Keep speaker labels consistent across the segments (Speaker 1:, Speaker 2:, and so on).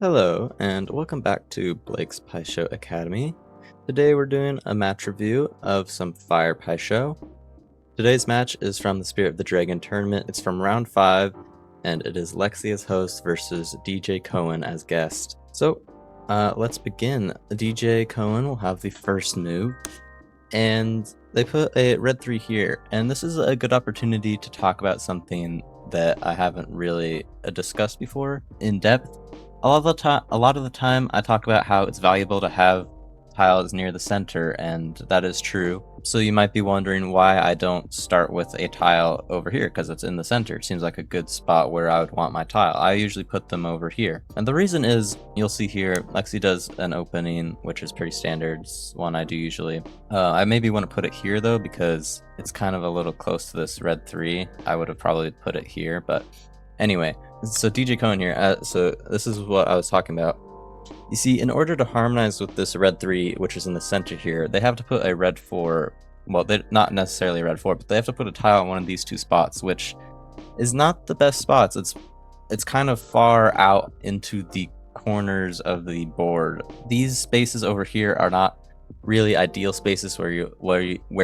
Speaker 1: Hello, and welcome back to Blake's Pai Sho Academy. Today we're doing a match review of some Fire Pai Sho. Today's match is from the Spirit of the Dragon tournament. It's from round 5, and it is Lexi as host versus DJ Cohen as guest. So, let's begin. DJ Cohen will have the first move, and they put a red 3 here, and this is a good opportunity to talk about something that I haven't really discussed before in depth. A lot of the time I talk about how it's valuable to have tiles near the center, and that is true. So you might be wondering why I don't start with a tile over here, because it's in the center. It seems like a good spot where I would want my tile. I usually put them over here. And the reason is, you'll see here, Lexi does an opening, which is pretty standard. It's one I do usually. I maybe want to put it here though, because it's kind of a little close to this red 3. I would have probably put it here, but anyway. So DJ Cohen here, so this is what I was talking about. You see, in order to harmonize with this red 3, which is in the center here, they have to put a red 4, well, they're not necessarily a red 4, but they have to put a tile on one of these two spots, which is not the best spots. It's kind of far out into the corners of the board. These spaces over here are not really ideal spaces where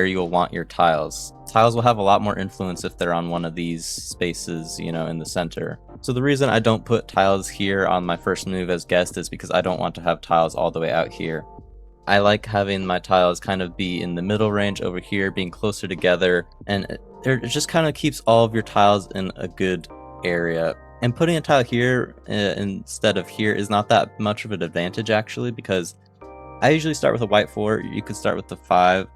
Speaker 1: you'll want your tiles. Tiles will have a lot more influence if they're on one of these spaces, you know, in the center. So the reason I don't put tiles here on my first move as guest is because I don't want to have tiles all the way out here. I like having my tiles kind of be in the middle range over here, being closer together, and it just kind of keeps all of your tiles in a good area. And putting a tile here instead of here is not that much of an advantage actually, because I usually start with a white 4, you could start with the 5.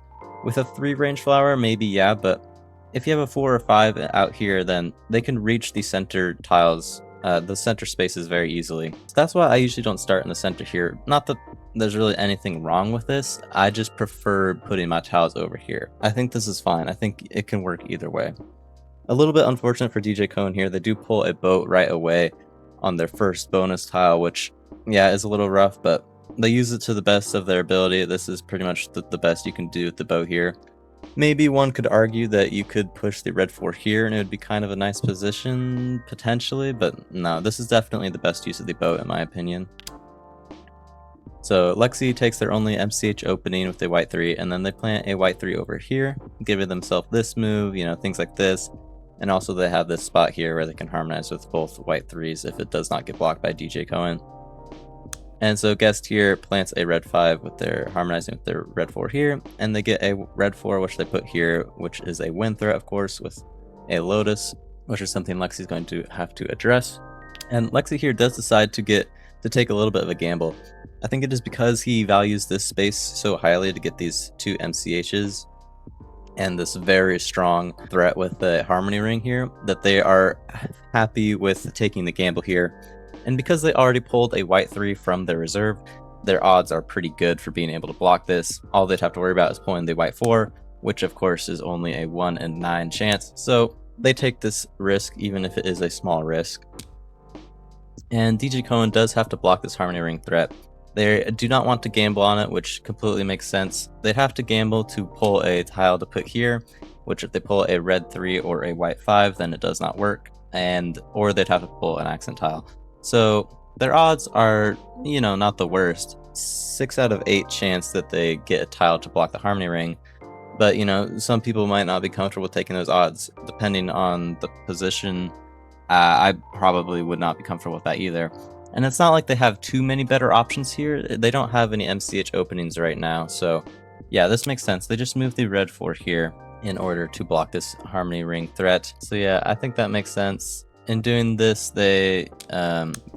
Speaker 1: With a 3 range flower, maybe, yeah, but if you have a 4 or 5 out here, then they can reach the center tiles, the center spaces very easily. So that's why I usually don't start in the center here. Not that there's really anything wrong with this, I just prefer putting my tiles over here. I think this is fine, I think it can work either way. A little bit unfortunate for DJ Cohen here, they do pull a boat right away on their first bonus tile, which, yeah, is a little rough, but they use it to the best of their ability. This is pretty much the best you can do with the bow here. Maybe one could argue that you could push the red 4 here and it would be kind of a nice position, potentially, but no, this is definitely the best use of the bow in my opinion. So Lexi takes their only MCH opening with a white 3, and then they plant a white 3 over here, giving themselves this move, you know, things like this. And also they have this spot here where they can harmonize with both white 3s if it does not get blocked by DJ Cohen. And so guest here plants a red 5 with their harmonizing with their red 4 here, and they get a red 4 which they put here, which is a wind threat of course, with a lotus, which is something Lexi's going to have to address. And Lexi here does decide to take a little bit of a gamble. I think it is because he values this space so highly to get these 2 MCHs and this very strong threat with the harmony ring here, that they are happy with taking the gamble here. And because they already pulled a white 3 from their reserve, their odds are pretty good for being able to block this. All they'd have to worry about is pulling the white 4, which of course is only a 1 in 9 chance. So they take this risk even if it is a small risk. And DJ Cohen does have to block this harmony ring threat. They do not want to gamble on it, which completely makes sense. They'd have to gamble to pull a tile to put here, which if they pull a red 3 or a white 5, then it does not work. Or they'd have to pull an accent tile. So their odds are, you know, not the worst. 6 out of 8 chance that they get a tile to block the harmony ring. But, you know, some people might not be comfortable with taking those odds. Depending on the position, I probably would not be comfortable with that either. And it's not like they have too many better options here. They don't have any MCH openings right now. So yeah, this makes sense. They just moved the red 4 here in order to block this harmony ring threat. So yeah, I think that makes sense. In doing this, they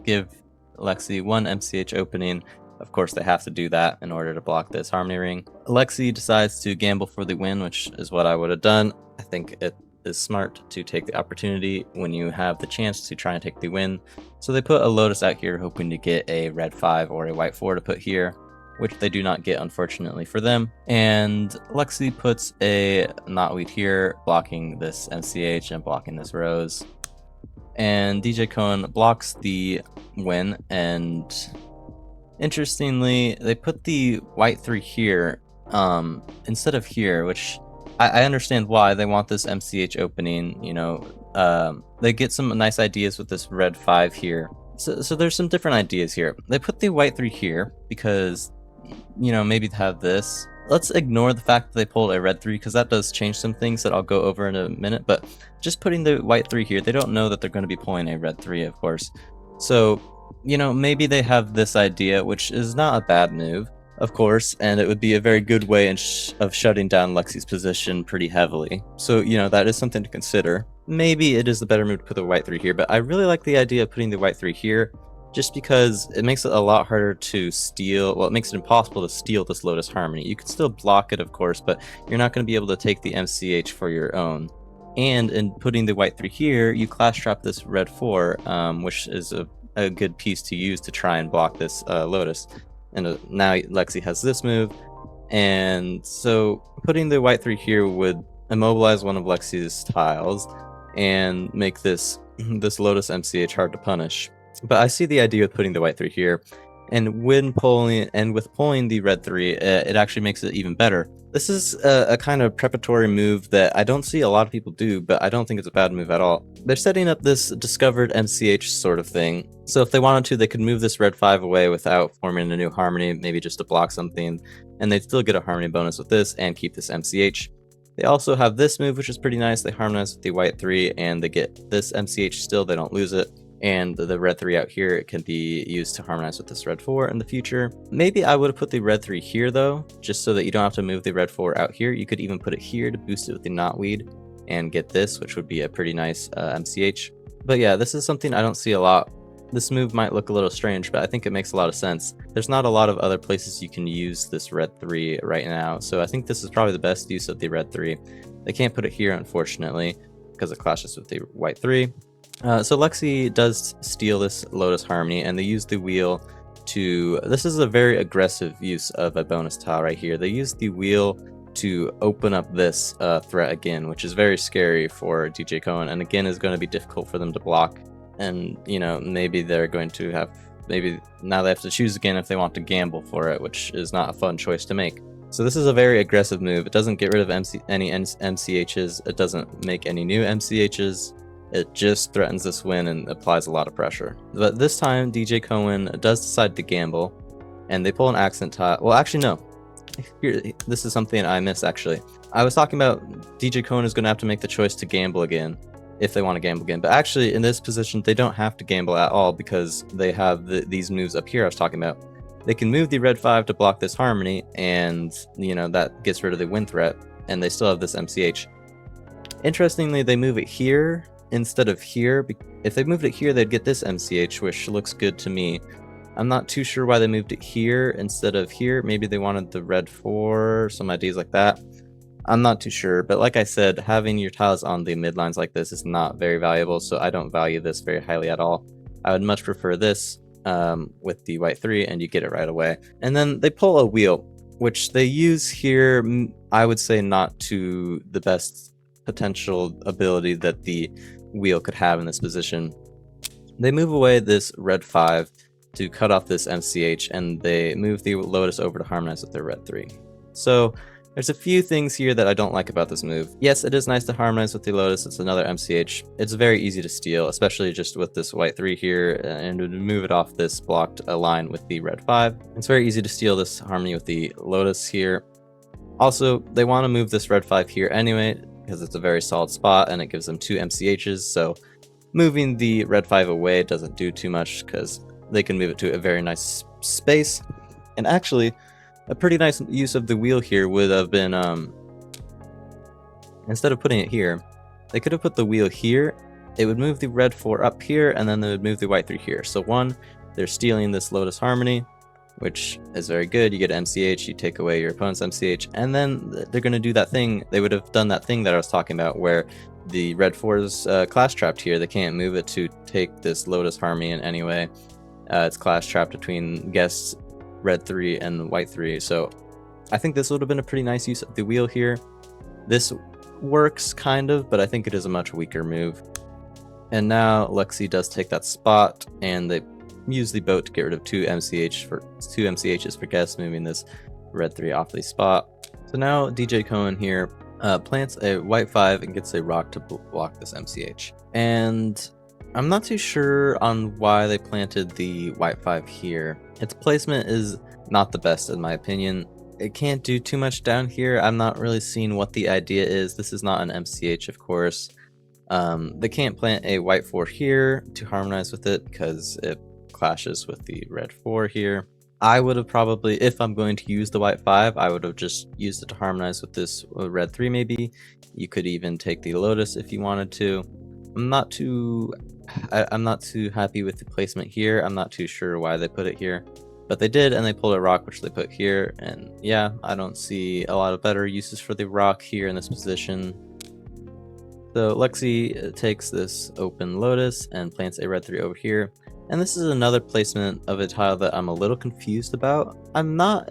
Speaker 1: give Lexi 1 MCH opening. Of course, they have to do that in order to block this harmony ring. Lexi decides to gamble for the win, which is what I would have done. I think it is smart to take the opportunity when you have the chance to try and take the win. So they put a lotus out here hoping to get a red 5 or a white 4 to put here, which they do not get unfortunately for them. And Lexi puts a knotweed here, blocking this MCH and blocking this rose. And DJ Cohen blocks the win, and interestingly, they put the white 3 here instead of here, which I understand why. They want this MCH opening, you know. They get some nice ideas with this red 5 here, So there's some different ideas here. They put the white 3 here because, maybe have this. Let's ignore the fact that they pulled a red 3 because that does change some things that I'll go over in a minute, but just putting the white 3 here, they don't know that they're going to be pulling a red 3, of course. So, maybe they have this idea, which is not a bad move, of course, and it would be a very good way of shutting down Lexi's position pretty heavily. So, that is something to consider. Maybe it is the better move to put the white 3 here, but I really like the idea of putting the white 3 here, just because it makes it a lot harder to steal. Well, it makes it impossible to steal this Lotus Harmony. You can still block it, of course, but you're not going to be able to take the MCH for your own. And in putting the white 3 here, you clash trap this red 4, which is a good piece to use to try and block this Lotus. And now Lexi has this move, and so putting the white 3 here would immobilize one of Lexi's tiles and make this Lotus MCH hard to punish. But I see the idea with putting the white 3 here, and with pulling the red 3, it actually makes it even better. This is a kind of preparatory move that I don't see a lot of people do, but I don't think it's a bad move at all. They're setting up this discovered MCH sort of thing, so if they wanted to, they could move this red 5 away without forming a new harmony, maybe just to block something, and they'd still get a harmony bonus with this and keep this MCH. They also have this move, which is pretty nice. They harmonize with the white 3, and they get this MCH still, they don't lose it. And the red 3 out here, it can be used to harmonize with this red 4 in the future. Maybe I would have put the red 3 here though, just so that you don't have to move the red 4 out here. You could even put it here to boost it with the knotweed and get this, which would be a pretty nice MCH. But yeah, this is something I don't see a lot. This move might look a little strange, but I think it makes a lot of sense. There's not a lot of other places you can use this red 3 right now, so I think this is probably the best use of the red 3. They can't put it here, unfortunately, because it clashes with the white 3. So Lexi does steal this Lotus Harmony, and they use the wheel to... This is a very aggressive use of a bonus tile right here. They use the wheel to open up this threat again, which is very scary for DJ Cohen, and again is going to be difficult for them to block. And, maybe they're going to have... Maybe now they have to choose again if they want to gamble for it, which is not a fun choice to make. So this is a very aggressive move. It doesn't get rid of any MCHs. It doesn't make any new MCHs. It just threatens this win and applies a lot of pressure. But this time, DJ Cohen does decide to gamble, and they pull an accent tile. Well, actually, no. Here, this is something I missed, actually. I was talking about DJ Cohen is going to have to make the choice to gamble again, if they want to gamble again. But actually, in this position, they don't have to gamble at all, because they have these moves up here I was talking about. They can move the red 5 to block this harmony, and, that gets rid of the win threat, and they still have this MCH. Interestingly, they move it here instead of here. If they moved it here, they'd get this MCH, which looks good to me. I'm not too sure why they moved it here instead of here. Maybe they wanted the red 4, some ideas like that. I'm not too sure, but like I said, having your tiles on the midlines like this is not very valuable, so I don't value this very highly at all. I would much prefer this with the white 3, and you get it right away. And then they pull a wheel, which they use here, I would say not to the best potential ability that the wheel could have in this position. They move away this red 5 to cut off this MCH, and they move the Lotus over to harmonize with their red 3. So there's a few things here that I don't like about this move. Yes, it is nice to harmonize with the Lotus. It's another MCH. It's very easy to steal, especially just with this white 3 here, and to move it off this blocked line with the red 5. It's very easy to steal this harmony with the Lotus here. Also, they want to move this red 5 here anyway, because it's a very solid spot and it gives them 2 MCHs, so moving the red 5 away doesn't do too much because they can move it to a very nice space. And actually, a pretty nice use of the wheel here would have been, instead of putting it here, they could have put the wheel here. It would move the red 4 up here, and then they would move the white 3 here. So one, they're stealing this Lotus Harmony, which is very good. You get MCH, you take away your opponent's MCH, and then they're going to do that thing. They would have done that thing that I was talking about where the red 4 is clash trapped here. They can't move it to take this Lotus Harmony in any way. It's clash trapped between guests red 3 and white 3. So I think this would have been a pretty nice use of the wheel here. This works kind of, but I think it is a much weaker move. And now Lexi does take that spot, and they use the boat to get rid of 2 MCHs for guests, moving this red 3 off the spot. So now DJ Cohen here plants a white 5 and gets a rock to block this MCH. And I'm not too sure on why they planted the white 5 here. Its placement is not the best in my opinion. It can't do too much down here. I'm not really seeing what the idea is. This is not an MCH, of course. They can't plant a white 4 here to harmonize with it because it clashes with the red 4 here. I would have probably, if I'm going to use the white 5, I would have just used it to harmonize with this red 3 maybe. You could even take the lotus if you wanted to. I'm not too happy with the placement here. I'm not too sure why they put it here. But they did, and they pulled a rock, which they put here. And yeah, I don't see a lot of better uses for the rock here in this position. So Lexi takes this open lotus and plants a red 3 over here. And this is another placement of a tile that I'm a little confused about. I'm not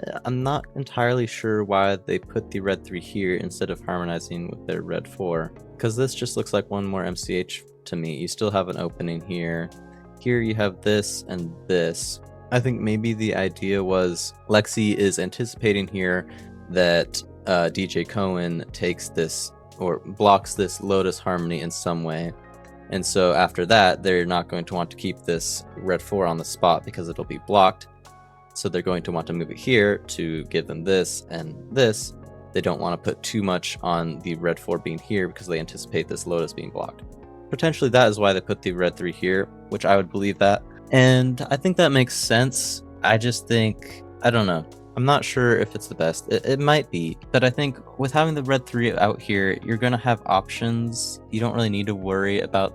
Speaker 1: entirely sure why they put the red 3 here instead of harmonizing with their red 4. Because this just looks like one more MCH to me. You still have an opening here. Here you have this and this. I think maybe the idea was Lexi is anticipating here that DJ Cohen takes this or blocks this lotus harmony in some way. And so after that, they're not going to want to keep this red 4 on the spot because it'll be blocked. So they're going to want to move it here to give them this and this. They don't want to put too much on the red 4 being here because they anticipate this lotus being blocked. Potentially that is why they put the red 3 here, which I would believe that. And I think that makes sense. I just think, I don't know. I'm not sure if it's the best. It might be, but I think with having the red 3 out here, you're going to have options. You don't really need to worry about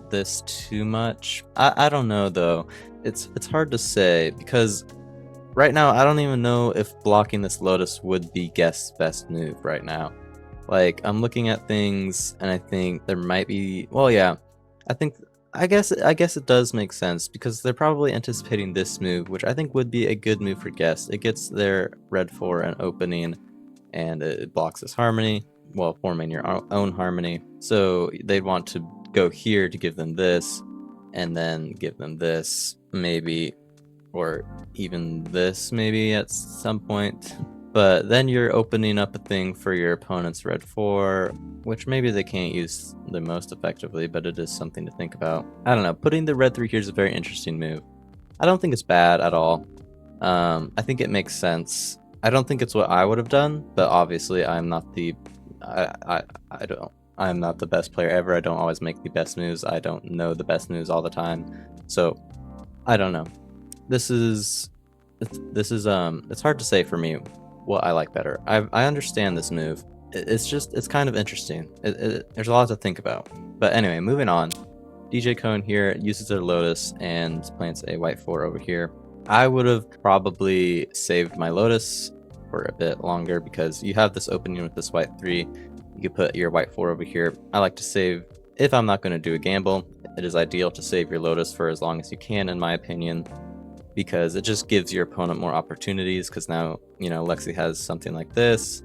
Speaker 1: this too much. I don't know though. It's hard to say because right now I don't even know if blocking this lotus would be Guest's best move right now. Like, I'm looking at things and I think there might be, well, yeah, I guess it does make sense because they're probably anticipating this move, which I think would be a good move for Guest. It gets their red 4 an opening and it blocks this harmony, well, forming your own harmony. So they'd want to go here to give them this and then give them this maybe, or even this maybe at some point. But then you're opening up a thing for your opponent's red 4, which maybe they can't use the most effectively, but it is something to think about. I don't know, putting the red 3 here is a very interesting move. I don't think it's bad at all. I think it makes sense. I don't think it's what I would have done, but obviously I'm not the I'm not the best player ever. I don't always make the best moves. I don't know the best moves all the time. So I don't know. It's hard to say for me what I like better. I understand this move. It's kind of interesting. There's a lot to think about. But anyway, moving on. DJ Cohen here uses their lotus and plants a white 4 over here. I would have probably saved my lotus for a bit longer because you have this opening with this white 3. You could put your white 4 over here. I like to save, if I'm not going to do a gamble, it is ideal to save your lotus for as long as you can, in my opinion, because it just gives your opponent more opportunities, because now, you know, Lexi has something like this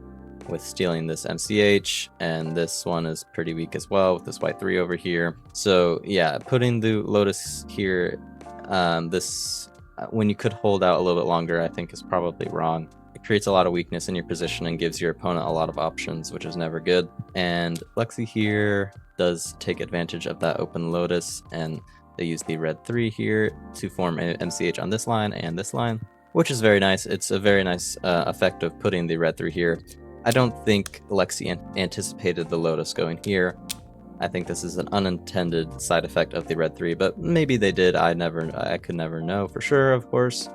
Speaker 1: with stealing this MCH, and this one is pretty weak as well with this white 3 over here. So yeah, putting the lotus here, when you could hold out a little bit longer, I think is probably wrong. It creates a lot of weakness in your position and gives your opponent a lot of options, which is never good. And Lexi here does take advantage of that open lotus, and they use the red 3 here to form an MCH on this line and this line, which is very nice. It's a very nice effect of putting the red 3 here. I don't think Lexi anticipated the lotus going here. I think this is an unintended side effect of the red 3, but maybe they did. I could never know for sure, of course.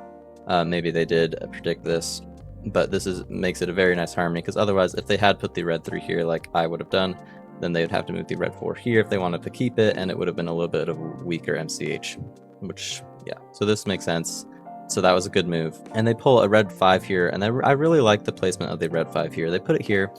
Speaker 1: Maybe they did predict this, but this makes it a very nice harmony, because otherwise, if they had put the red 3 here like I would have done, then they would have to move the red 4 here if they wanted to keep it, and it would have been a little bit of a weaker MCH, which, yeah, so this makes sense. So that was a good move. And they pull a red 5 here, and I really like the placement of the red 5 here. They put it here,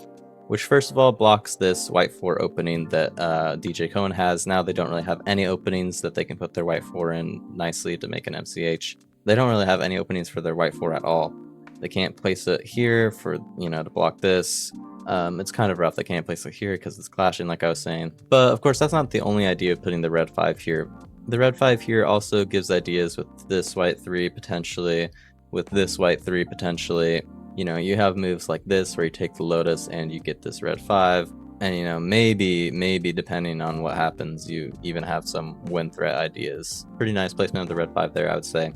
Speaker 1: which first of all blocks this white 4 opening that DJ Cohen has. Now they don't really have any openings that they can put their white 4 in nicely to make an MCH. They don't really have any openings for their white 4 at all. They can't place it here for, you know, to block this. It's kind of rough. They can't place it here because it's clashing, like I was saying. But of course, that's not the only idea of putting the red 5 here. The red 5 here also gives ideas with this white 3 potentially, with this white 3 potentially. You know, you have moves like this where you take the lotus and you get this red 5. And you know, maybe depending on what happens, you even have some win threat ideas. Pretty nice placement of the red 5 there, I would say.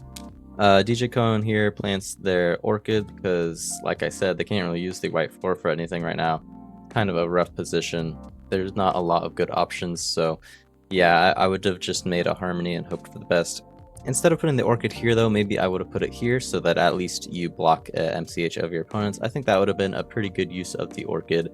Speaker 1: DJ Cohen here plants their orchid because, like I said, they can't really use the white 4 for anything right now. Kind of a rough position. There's not a lot of good options, so yeah, I would have just made a harmony and hoped for the best. Instead of putting the orchid here, though, maybe I would have put it here so that at least you block MCH of your opponents. I think that would have been a pretty good use of the orchid.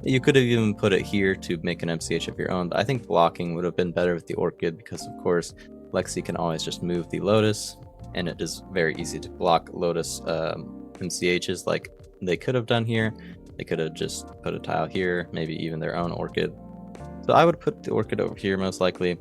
Speaker 1: You could have even put it here to make an MCH of your own, but I think blocking would have been better with the orchid because, of course, Lexi can always just move the lotus, and it is very easy to block lotus MCHs like they could have done here. They could have just put a tile here, maybe even their own orchid. So I would put the orchid over here most likely.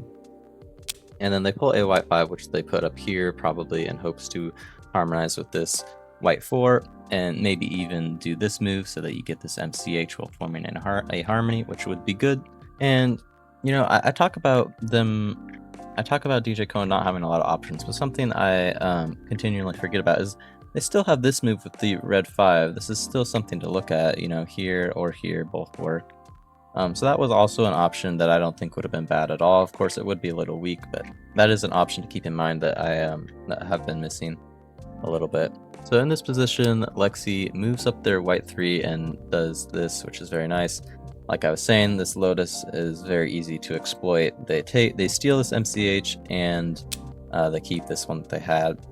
Speaker 1: And then they pull a white 5, which they put up here probably in hopes to harmonize with this white 4, and maybe even do this move so that you get this MCH while forming a harmony, which would be good. And, you know, I talk about DJ Cohen not having a lot of options, but something I continually forget about is they still have this move with the red 5. This is still something to look at, you know, here or here both work. So that was also an option that I don't think would have been bad at all. Of course, it would be a little weak, but that is an option to keep in mind that I that have been missing a little bit. So in this position, Lexi moves up their white 3 and does this, which is very nice. Like I was saying, this lotus is very easy to exploit. They steal this MCH and they keep this one that they had.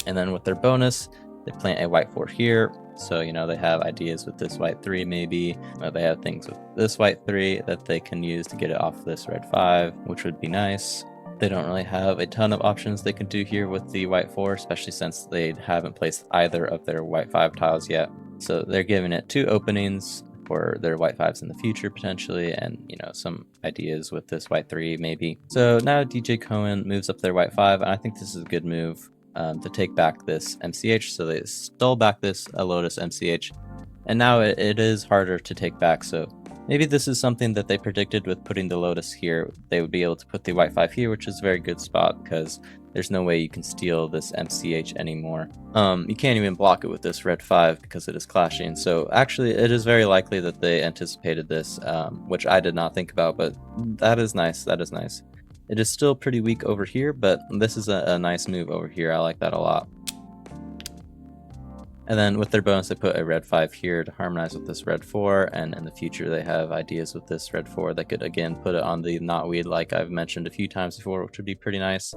Speaker 1: And then with their bonus, they plant a white 4 here. So, you know, they have ideas with this white 3 maybe. They have things with this white 3 that they can use to get it off this red 5, which would be nice. They don't really have a ton of options they can do here with the white 4, especially since they haven't placed either of their white 5 tiles yet. So they're giving it 2 openings for their white 5s in the future potentially, and, you know, some ideas with this white 3 maybe. So now DJ Cohen moves up their white 5, and I think this is a good move. To take back this MCH, so they stole back this Lotus MCH, and now it is harder to take back. So maybe this is something that they predicted with putting the Lotus here. They would be able to put the white 5 here, which is a very good spot because there's no way you can steal this MCH anymore. You can't even block it with this red 5 because it is clashing. So actually, it is very likely that they anticipated this, which I did not think about, but that is nice. That is nice. It is still pretty weak over here, but this is a nice move over here. I like that a lot. And then with their bonus, they put a red 5 here to harmonize with this red 4, and in the future they have ideas with this red 4 that could again put it on the knotweed like I've mentioned a few times before, which would be pretty nice.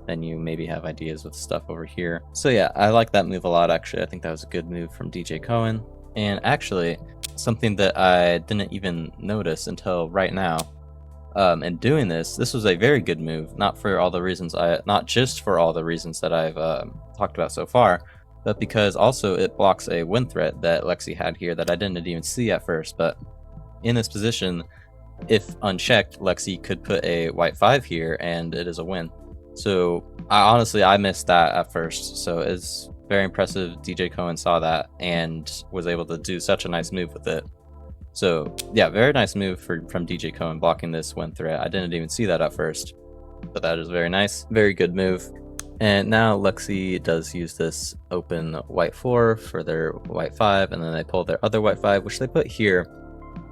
Speaker 1: Then you maybe have ideas with stuff over here. So yeah, I like that move a lot actually. I think that was a good move from DJ Cohen. And actually, something that I didn't even notice until right now, and doing this was a very good move, not just for all the reasons that I've talked about so far, but because also it blocks a win threat that Lexi had here that I didn't even see at first. But in this position, if unchecked, Lexi could put a white 5 here and it is a win. So I missed that at first, so it's very impressive DJ Cohen saw that and was able to do such a nice move with it. So yeah, very nice move from DJ Cohen blocking this win threat. I didn't even see that at first, but that is very nice. Very good move. And now Lexi does use this open white 4 for their white 5, and then they pull their other white 5, which they put here,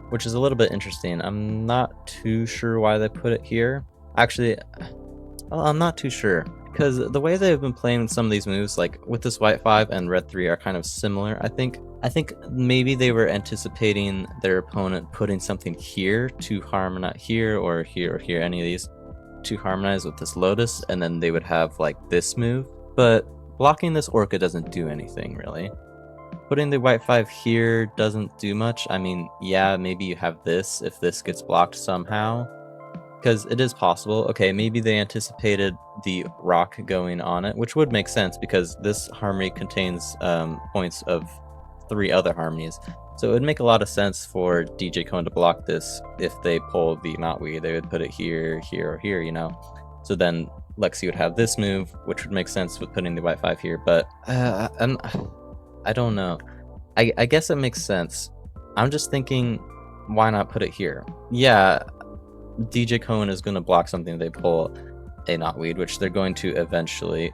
Speaker 1: which is a little bit interesting. I'm not too sure why they put it here. Actually, I'm not too sure, because the way they've been playing some of these moves, like with this white 5 and red 3, are kind of similar. I think maybe they were anticipating their opponent putting something here to harmonize, here or here or here, any of these, to harmonize with this lotus, and then they would have like this move. But blocking this orchid doesn't do anything really. Putting the white 5 here doesn't do much. I mean, yeah, maybe you have this if this gets blocked somehow, because it is possible. Okay, maybe they anticipated the rock going on it, which would make sense because this harmony contains points of 3 other harmonies. So it would make a lot of sense for DJ Cohen to block this. If they pull the knotweed, they would put it here, here, or here, you know? So then Lexi would have this move, which would make sense with putting the white 5 here, but I don't know. I guess it makes sense. I'm just thinking, why not put it here? Yeah, DJ Cohen is going to block something they pull a knotweed, which they're going to eventually.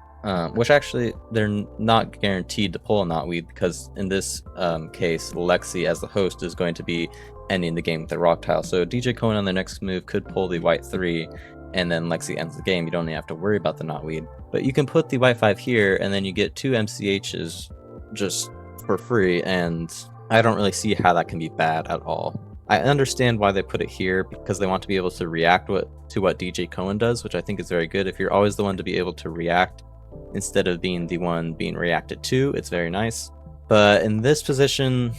Speaker 1: which actually they're not guaranteed to pull a knotweed, because in this case, Lexi as the host is going to be ending the game with a rock tile. So DJ Cohen on their next move could pull the white 3, and then Lexi ends the game. You don't even have to worry about the knotweed. But you can put the white 5 here, and then you get 2 MCHs just for free, and I don't really see how that can be bad at all. I understand why they put it here, because they want to be able to react to what DJ Cohen does, which I think is very good. If you're always the one to be able to react instead of being the one being reacted to, it's very nice. But in this position,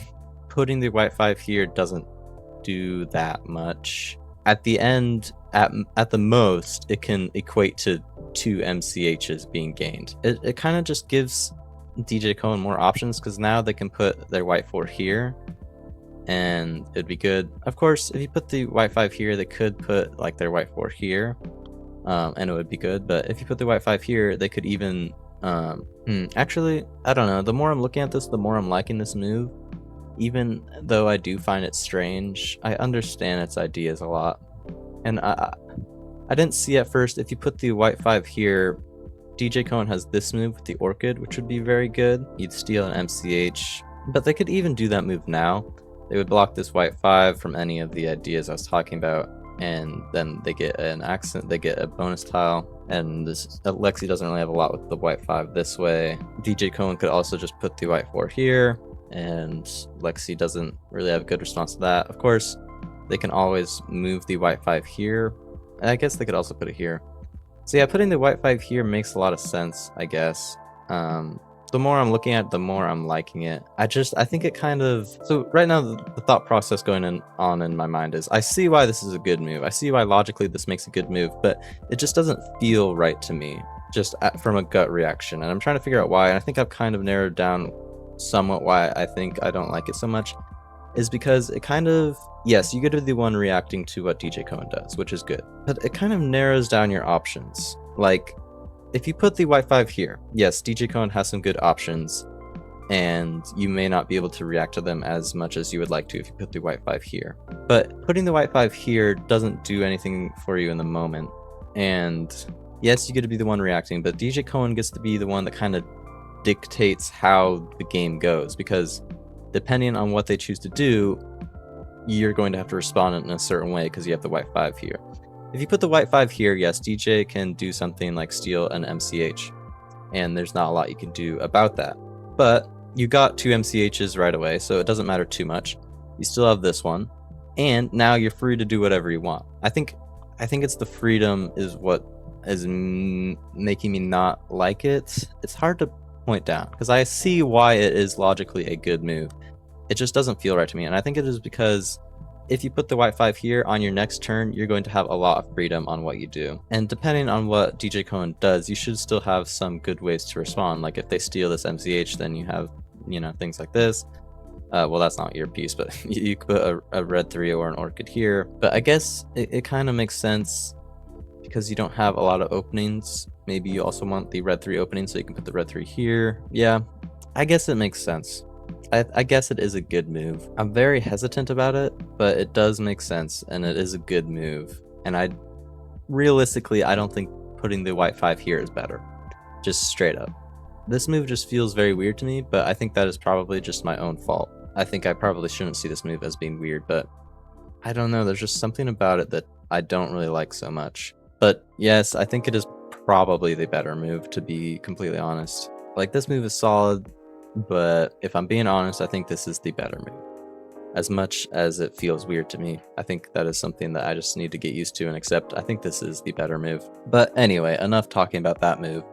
Speaker 1: putting the white 5 here doesn't do that much. At the end, at the most, it can equate to 2 MCHs being gained. It kind of just gives DJ Cohen more options, because now they can put their white 4 here, and it'd be good. Of course, if you put the white 5 here, they could put like their white 4 here, and it would be good. But if you put the white 5 here, they could even actually, I don't know, the more I'm looking at this, the more I'm liking this move. Even though I do find it strange, I understand its ideas a lot. And I didn't see at first, if you put the white 5 here, DJ Cohen has this move with the Orchid, which would be very good. You'd steal an MCH, but they could even do that move now. They would block this white 5 from any of the ideas I was talking about, and then they get an accent, they get a bonus tile, and this Lexi doesn't really have a lot with the white 5 this way. DJ Cohen could also just put the white 4 here, and Lexi doesn't really have a good response to that. Of course, they can always move the white 5 here. I guess they could also put it here. So yeah, putting the white 5 here makes a lot of sense, I guess. The more I'm looking at it, the more I'm liking it. I think it kind of... So right now, the thought process going on in my mind is, I see why this is a good move. I see why logically this makes a good move, but it just doesn't feel right to me, just from a gut reaction. And I'm trying to figure out why, and I think I've kind of narrowed down somewhat why I think I don't like it so much, is because it kind of... Yes, you get to be the one reacting to what DJ Cohen does, which is good, but it kind of narrows down your options. Like, if you put the white 5 here, yes, DJ Cohen has some good options, and you may not be able to react to them as much as you would like to if you put the white 5 here. But putting the white 5 here doesn't do anything for you in the moment. And yes, you get to be the one reacting, but DJ Cohen gets to be the one that kind of dictates how the game goes, because depending on what they choose to do, you're going to have to respond in a certain way because you have the white 5 here. If you put the white 5 here, yes, DJ can do something like steal an MCH, and there's not a lot you can do about that. But you got 2 MCHs right away, so it doesn't matter too much. You still have this one, and now you're free to do whatever you want. I think it's the freedom is what is making me not like it. It's hard to point down, because I see why it is logically a good move. It just doesn't feel right to me, and I think it is because if you put the white 5 here, on your next turn, you're going to have a lot of freedom on what you do. And depending on what DJ Cohen does, you should still have some good ways to respond. Like if they steal this MCH, then you have, things like this. Well, that's not your piece, but you could put a red 3 or an Orchid here. But I guess it kind of makes sense because you don't have a lot of openings. Maybe you also want the red 3 opening, so you can put the red 3 here. Yeah, I guess it makes sense. I guess it is a good move. I'm very hesitant about it, but it does make sense, and it is a good move. And realistically, I don't think putting the white 5 here is better. Just straight up. This move just feels very weird to me, but I think that is probably just my own fault. I think I probably shouldn't see this move as being weird, but I don't know, there's just something about it that I don't really like so much. But yes, I think it is probably the better move, to be completely honest. Like, this move is solid, but if I'm being honest, I think this is the better move. As much as it feels weird to me, I think that is something that I just need to get used to and accept. I think this is the better move. But anyway, enough talking about that move.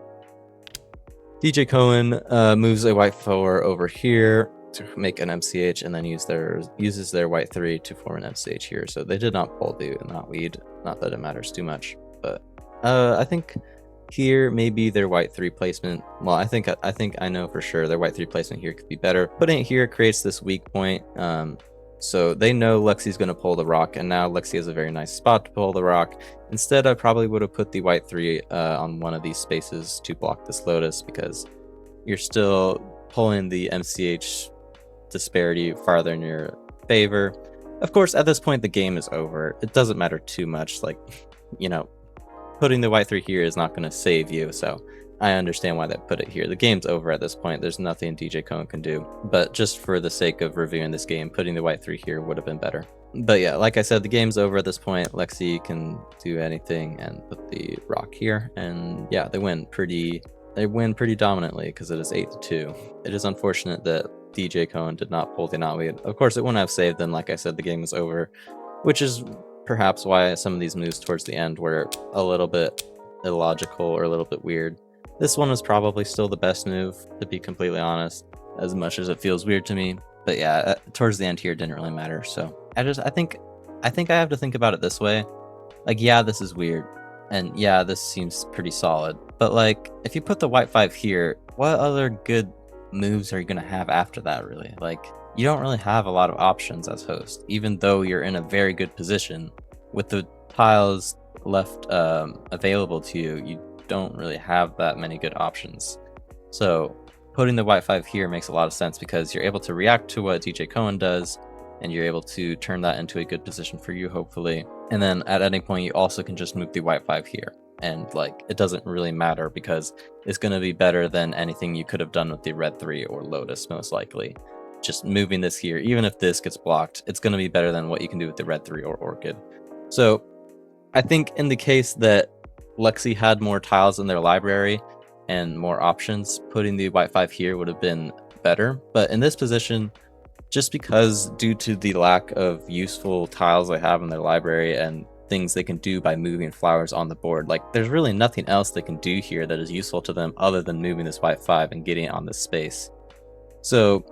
Speaker 1: DJ Cohen moves a white 4 over here to make an MCH, and then uses their white 3 to form an MCH here. So they did not pull the knotweed. Not that it matters too much, but I think here maybe their white 3 placement. Well, I think I know for sure their white 3 placement here could be better. Putting it here creates this weak point. So they know Lexi's going to pull the rock, and now Lexi has a very nice spot to pull the rock. Instead, I probably would have put the white 3 on one of these spaces to block this Lotus, because you're still pulling the MCH disparity farther in your favor. Of course, at this point, the game is over. It doesn't matter too much. Like, putting the white 3 here is not going to save you, so I understand why they put it here. The game's over at this point. There's nothing DJ Cohen can do. But just for the sake of reviewing this game, putting the white 3 here would have been better. But yeah, like I said, the game's over at this point. Lexi can do anything and put the rock here. And yeah, they win pretty dominantly because it is 8-2. It is unfortunate that DJ Cohen did not pull the knot lead. Of course, it wouldn't have saved them. Like I said, the game was over, which is perhaps why some of these moves towards the end were a little bit illogical or a little bit weird. This one was probably still the best move, to be completely honest, as much as it feels weird to me. But yeah, towards the end here, it didn't really matter. So I think I have to think about it this way. Like, yeah, this is weird, and yeah, this seems pretty solid. But like, if you put the white 5 here, what other good moves are you gonna have after that, really? Like, you don't really have a lot of options as host, even though you're in a very good position with the tiles left available to you. You don't really have that many good options. So putting the white 5 here makes a lot of sense because you're able to react to what DJ Cohen does, and you're able to turn that into a good position for you, hopefully. And then at any point, you also can just move the white 5 here. And like, it doesn't really matter because it's going to be better than anything you could have done with the red 3 or Lotus, most likely. Just moving this here, even if this gets blocked, it's going to be better than what you can do with the red 3 or Orchid. So I think in the case that Lexi had more tiles in their library and more options, putting the white 5 here would have been better. But in this position, just because due to the lack of useful tiles they have in their library and things they can do by moving flowers on the board, like, there's really nothing else they can do here that is useful to them other than moving this white 5 and getting it on this space. So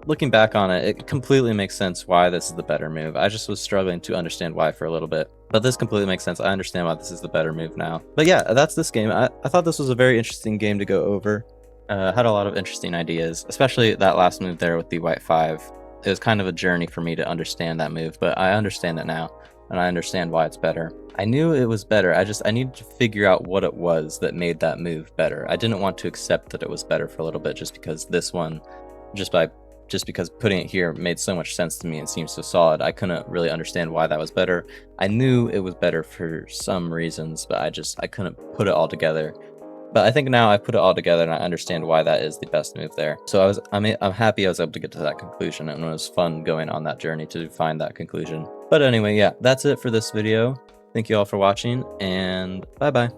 Speaker 1: looking back on it, it completely makes sense why this is the better move. I just was struggling to understand why for a little bit, but this completely makes sense. I understand why this is the better move now. But yeah, that's this game. I thought this was a very interesting game to go over. Had a lot of interesting ideas, especially that last move there with the white 5. It was kind of a journey for me to understand that move, but I understand it now, and I understand why it's better. I knew it was better. I needed to figure out what it was that made that move better. I didn't want to accept that it was better for a little bit just because this one, just because putting it here made so much sense to me and seems so solid. I couldn't really understand why that was better. I knew it was better for some reasons, but I couldn't put it all together. But I think now I put it all together and I understand why that is the best move there. So I'm happy I was able to get to that conclusion, and it was fun going on that journey to find that conclusion. But anyway, yeah, that's it for this video. Thank you all for watching, and bye bye.